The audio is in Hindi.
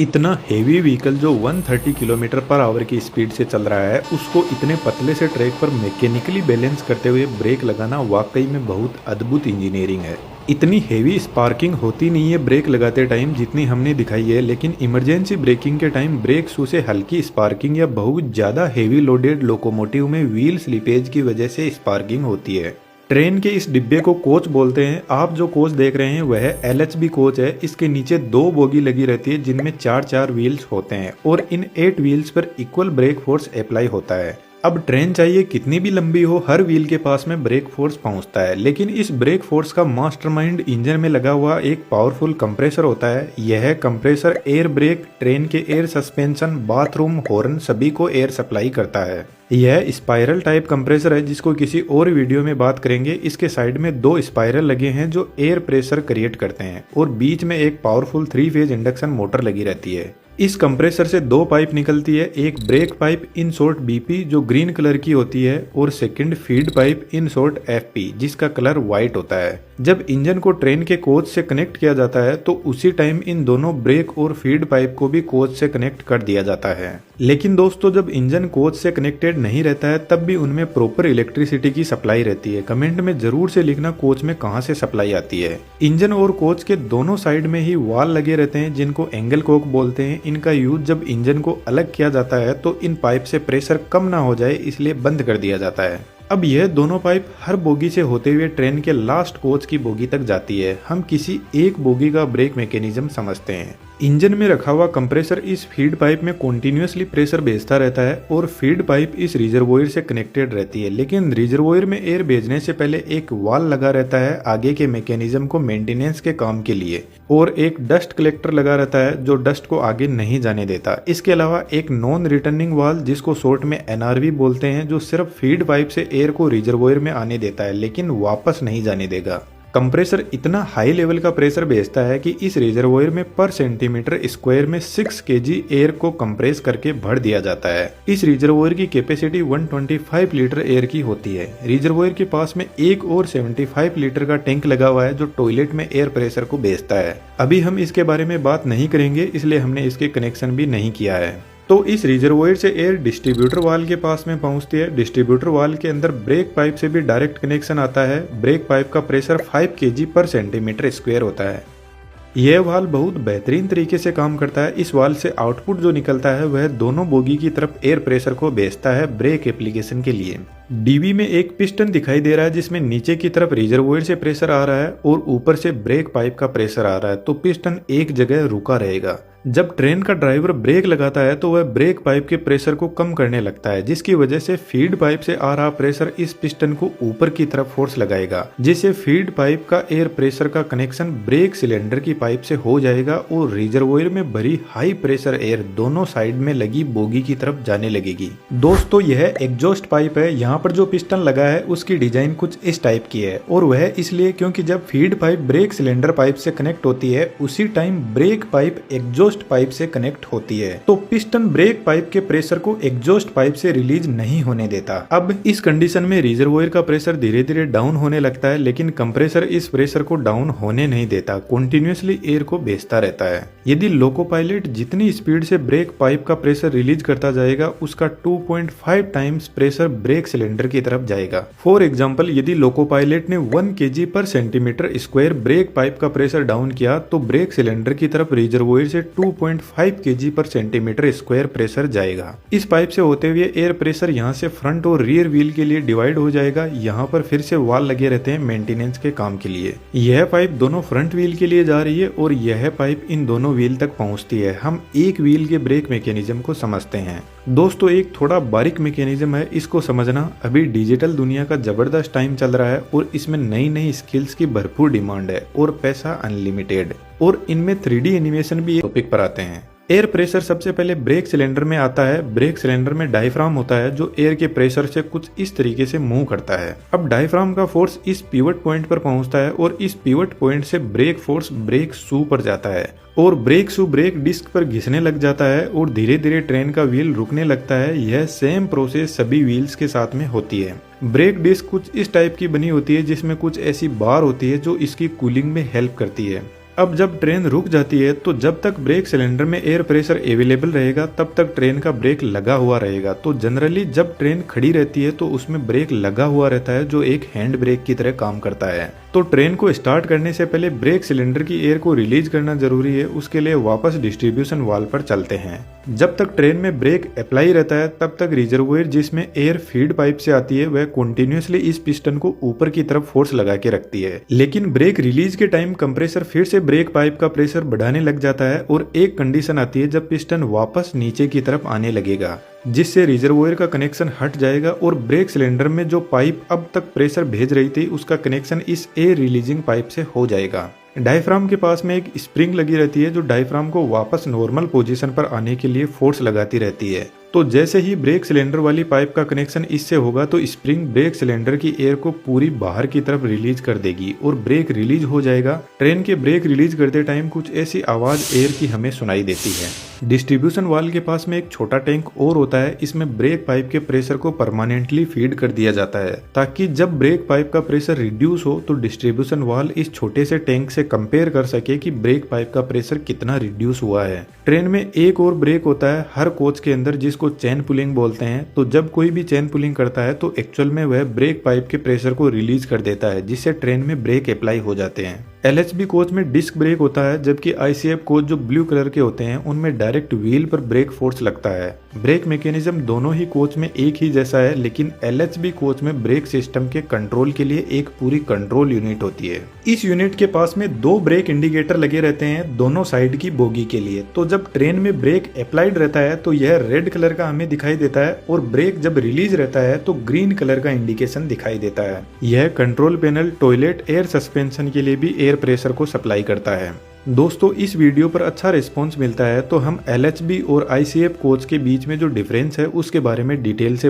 इतना हेवी व्हीकल जो 130 किलोमीटर पर आवर की स्पीड से चल रहा है, उसको इतने पतले से ट्रैक पर मैकेनिकली बैलेंस करते हुए ब्रेक लगाना वाकई में बहुत अद्भुत इंजीनियरिंग है। इतनी हेवी स्पार्किंग होती नहीं है ब्रेक लगाते टाइम जितनी हमने दिखाई है, लेकिन इमरजेंसी ब्रेकिंग के टाइम ब्रेक शू से हल्की स्पार्किंग या बहुत ज़्यादा हेवी लोडेड लोकोमोटिव में व्हील स्लिपेज की वजह से स्पार्किंग होती है। ट्रेन के इस डिब्बे को कोच बोलते हैं। आप जो कोच देख रहे हैं वह LHB कोच है। इसके नीचे 2 बोगी लगी रहती है जिनमें 4-4 व्हील्स होते हैं और इन 8 व्हील्स पर इक्वल ब्रेक फोर्स अप्लाई होता है। अब ट्रेन चाहिए कितनी भी लंबी हो, हर व्हील के पास में ब्रेक फोर्स पहुंचता है, लेकिन इस ब्रेक फोर्स का मास्टरमाइंड इंजन में लगा हुआ एक पावरफुल कंप्रेसर होता है। यह कंप्रेसर एयर ब्रेक, ट्रेन के एयर सस्पेंशन, बाथरूम, हॉर्न सभी को एयर सप्लाई करता है। यह स्पाइरल टाइप कंप्रेसर है जिसको किसी और वीडियो में बात करेंगे। इसके साइड में 2 स्पाइरल लगे हैं जो एयर प्रेशर क्रिएट करते हैं और बीच में एक पावरफुल 3 फेज इंडक्शन मोटर लगी रहती है। इस कंप्रेसर से 2 पाइप निकलती है, एक break pipe in short BP जो ग्रीन कलर की होती है और second feed pipe in short FP जिसका कलर व्हाइट होता है। जब इंजन को ट्रेन के कोच से कनेक्ट किया जाता है तो उसी टाइम इन दोनों ब्रेक और फीड पाइप को भी कोच से कनेक्ट कर दिया जाता है। लेकिन दोस्तों, जब इंजन कोच से कनेक्टेड नहीं रहता है तब भी उनमें प्रॉपर इलेक्ट्रिसिटी की सप्लाई रहती है। कमेंट में जरूर से लिखना कोच में कहां से सप्लाई आती है। इंजन और कोच के दोनों साइड में ही वाल लगे रहते हैं जिनको एंगल कोक बोलते हैं। इनका यूज जब इंजन को अलग किया जाता है तो इन पाइप से प्रेशर कम ना हो जाए इसलिए बंद कर दिया जाता है। अब यह दोनों पाइप हर बोगी से होते हुए ट्रेन के लास्ट कोच की बोगी तक जाती है। हम किसी एक बोगी का ब्रेक मैकेनिज्म समझते हैं। इंजन में रखा हुआ कंप्रेसर इस फीड पाइप में कॉन्टिन्यूसली प्रेशर भेजता रहता है और फीड पाइप इस रिजर्वोयर से कनेक्टेड रहती है, लेकिन रिजर्वोयर में एयर भेजने से पहले एक वाल लगा रहता है आगे के मैकेनिज्म को मेंटेनेंस के काम के लिए, और एक डस्ट कलेक्टर लगा रहता है जो डस्ट को आगे नहीं जाने देता। इसके अलावा एक नॉन रिटर्निंग वाल जिसको शॉर्ट में NRV बोलते हैं जो सिर्फ फीड पाइप से एयर को रिजर्वोयर में आने देता है लेकिन वापस नहीं जाने देगा। कंप्रेसर इतना हाई लेवल का प्रेशर भेजता है कि इस रिजर्वोयर में पर सेंटीमीटर स्क्वायर में 6 kg एयर को कंप्रेस करके भर दिया जाता है। इस रिजर्वोयर की कैपेसिटी 125 लीटर एयर की होती है। रिजर्वोयर के पास में एक और 75 लीटर का टैंक लगा हुआ है जो टॉयलेट में एयर प्रेशर को भेजता है। अभी हम इसके बारे में बात नहीं करेंगे इसलिए हमने इसके कनेक्शन भी नहीं किया है। तो इस रिजर्वोयर से एयर डिस्ट्रीब्यूटर वाल के पास में पहुंचती है। डिस्ट्रीब्यूटर वाल के अंदर ब्रेक पाइप से भी डायरेक्ट कनेक्शन आता है। ब्रेक पाइप का प्रेशर 5 kg पर सेंटीमीटर स्क्वायर होता है। यह वाल बहुत बेहतरीन तरीके से काम करता है। इस वाल से आउटपुट जो निकलता है वह दोनों बोगी की तरफ एयर प्रेशर को भेजता है ब्रेक एप्लीकेशन के लिए। DB में एक पिस्टन दिखाई दे रहा है जिसमें नीचे की तरफ रिजर्वोयर से प्रेशर आ रहा है और ऊपर से ब्रेक पाइप का प्रेशर आ रहा है, तो पिस्टन एक जगह रुका रहेगा। जब ट्रेन का ड्राइवर ब्रेक लगाता है तो वह ब्रेक पाइप के प्रेशर को कम करने लगता है, जिसकी वजह से फीड पाइप से आ रहा प्रेशर इस पिस्टन को ऊपर की तरफ फोर्स लगाएगा, जिससे फीड पाइप का एयर प्रेशर का कनेक्शन ब्रेक सिलेंडर की पाइप से हो जाएगा और रिजर्वोयर में भरी हाई प्रेशर एयर दोनों साइड में लगी बोगी की तरफ जाने लगेगी। दोस्तों, यह एग्जॉस्ट पाइप है। यहाँ पर जो पिस्टन लगा है उसकी डिजाइन कुछ इस टाइप की है और वह इसलिए क्योंकि जब feed pipe brake cylinder pipe से कनेक्ट होती है उसी time break pipe exhaust pipe से कनेक्ट होती है, तो पिस्टन ब्रेक पाइप के प्रेशर को एग्जॉस्ट पाइप से रिलीज नहीं होने देता। अब इस कंडीशन में रिजर्वोयर का प्रेशर धीरे धीरे डाउन होने लगता है, लेकिन कंप्रेसर इस प्रेशर को डाउन होने नहीं देता, कंटिन्यूअसली एयर को भेजता रहता है। यदि लोको पायलट जितनी स्पीड से ब्रेक पाइप का प्रेशर रिलीज करता जाएगा उसका 2.5 टाइम्स प्रेशर ब्रेक सिलेंडर की तरफ जाएगा। फॉर एग्जाम्पल, यदि लोको पायलट ने 1 kg पर सेंटीमीटर स्क्वायर ब्रेक पाइप का प्रेशर डाउन किया तो ब्रेक सिलेंडर की तरफ रिजर्वोयर से 2.5 kg पर सेंटीमीटर स्क्वायर प्रेशर जाएगा। इस पाइप से होते हुए एयर प्रेशर यहाँ से फ्रंट और रियर व्हील के लिए डिवाइड हो जाएगा। यहाँ पर फिर से वाल लगे रहते हैं मेंटेनेंस के काम के लिए। यह पाइप दोनों फ्रंट व्हील के लिए जा रही है और यह पाइप इन दोनों व्हील तक पहुँचती है। हम एक व्हील के ब्रेक मैकेनिज्म को समझते हैं। दोस्तों, एक थोड़ा बारीक मैकेनिज्म है, इसको समझना। अभी डिजिटल दुनिया का जबरदस्त टाइम चल रहा है और इसमें नई नई स्किल्स की भरपूर डिमांड है और पैसा अनलिमिटेड, और इनमें 3D एनिमेशन भी टॉपिक पर आते हैं। एयर प्रेशर सबसे पहले ब्रेक सिलेंडर में आता है। ब्रेक सिलेंडर में डायफ्राम होता है जो एयर के प्रेशर से कुछ इस तरीके से मूव करता है। अब डायफ्राम का फोर्स इस पिवट पॉइंट पर पहुंचता है और इस पिवट पॉइंट से ब्रेक फोर्स ब्रेक शू पर जाता है और ब्रेक शू ब्रेक डिस्क पर घिसने लग जाता है और धीरे धीरे ट्रेन का व्हील रुकने लगता है। यह सेम प्रोसेस सभी व्हील्स के साथ में होती है। ब्रेक डिस्क कुछ इस टाइप की बनी होती है जिसमें कुछ ऐसी बार होती है जो इसकी कूलिंग में हेल्प करती है। अब जब ट्रेन रुक जाती है तो जब तक ब्रेक सिलेंडर में एयर प्रेशर अवेलेबल रहेगा तब तक ट्रेन का ब्रेक लगा हुआ रहेगा। तो जनरली जब ट्रेन खड़ी रहती है तो उसमें ब्रेक लगा हुआ रहता है जो एक हैंड ब्रेक की तरह काम करता है। तो ट्रेन को स्टार्ट करने से पहले ब्रेक सिलेंडर की एयर को रिलीज करना जरूरी है, उसके लिए वापस डिस्ट्रीब्यूशन वाल्व पर चलते हैं। जब तक ट्रेन में ब्रेक अप्लाई रहता है तब तक रिजर्वोयर जिसमें एयर फीड पाइप से आती है वह कंटिन्यूअसली इस पिस्टन को ऊपर की तरफ फोर्स लगा के रखती है। लेकिन ब्रेक रिलीज के टाइम कंप्रेसर फिर से ब्रेक पाइप का प्रेशर बढ़ाने लग जाता है और एक कंडीशन आती है जब पिस्टन वापस नीचे की तरफ आने लगेगा, जिससे रिजर्वोयर का कनेक्शन हट जाएगा और ब्रेक सिलेंडर में जो पाइप अब तक प्रेशर भेज रही थी उसका कनेक्शन इस एयर रिलीजिंग पाइप से हो जाएगा। डायफ्राम के पास में एक स्प्रिंग लगी रहती है जो डायफ्राम को वापस नॉर्मल पोजीशन पर आने के लिए फोर्स लगाती रहती है। तो जैसे ही ब्रेक सिलेंडर वाली पाइप का कनेक्शन इससे होगा तो स्प्रिंग ब्रेक सिलेंडर की एयर को पूरी बाहर की तरफ रिलीज कर देगी और ब्रेक रिलीज हो जाएगा। ट्रेन के ब्रेक रिलीज करते टाइम कुछ ऐसी आवाज एयर की हमें सुनाई देती है। डिस्ट्रीब्यूशन वाल्व के पास में एक छोटा टैंक और होता है, इसमें ब्रेक पाइप के प्रेशर को परमानेंटली फीड कर दिया जाता है ताकि जब ब्रेक पाइप का प्रेशर रिड्यूस हो तो डिस्ट्रीब्यूशन वाल्व इस छोटे से टैंक से कंपेयर कर सके कि ब्रेक पाइप का प्रेशर कितना रिड्यूस हुआ है। ट्रेन में एक और ब्रेक होता है हर कोच के अंदर जिसको चेन पुलिंग बोलते हैं। तो जब कोई भी चेन पुलिंग करता है तो एक्चुअल में वह ब्रेक पाइप के प्रेशर को रिलीज कर देता है जिससे ट्रेन में ब्रेक अप्लाई हो जाते हैं। LHB कोच में डिस्क ब्रेक होता है जबकि ICF कोच जो ब्लू कलर के होते हैं उनमें डायरेक्ट व्हील पर ब्रेक फोर्स लगता है। ब्रेक मैकेनिज्म दोनों ही कोच में एक ही जैसा है, लेकिन LHB कोच में ब्रेक सिस्टम के कंट्रोल के लिए एक पूरी कंट्रोल यूनिट होती है। इस यूनिट के पास में 2 ब्रेक इंडिकेटर लगे रहते हैं दोनों साइड की बोगी के लिए। तो जब ट्रेन में ब्रेक अप्लाइड रहता है तो यह रेड कलर का हमें दिखाई देता है और ब्रेक जब रिलीज रहता है तो ग्रीन कलर का इंडिकेशन दिखाई देता है। यह control panel toilet air suspension के लिए भी एयर प्रेशर को सप्लाई करता है। दोस्तों इस वीडियो पर अच्छा रिस्पॉन्स मिलता है तो हम LHB और ICF कोच के बीच में जो डिफरेंस है उसके बारे में डिटेल से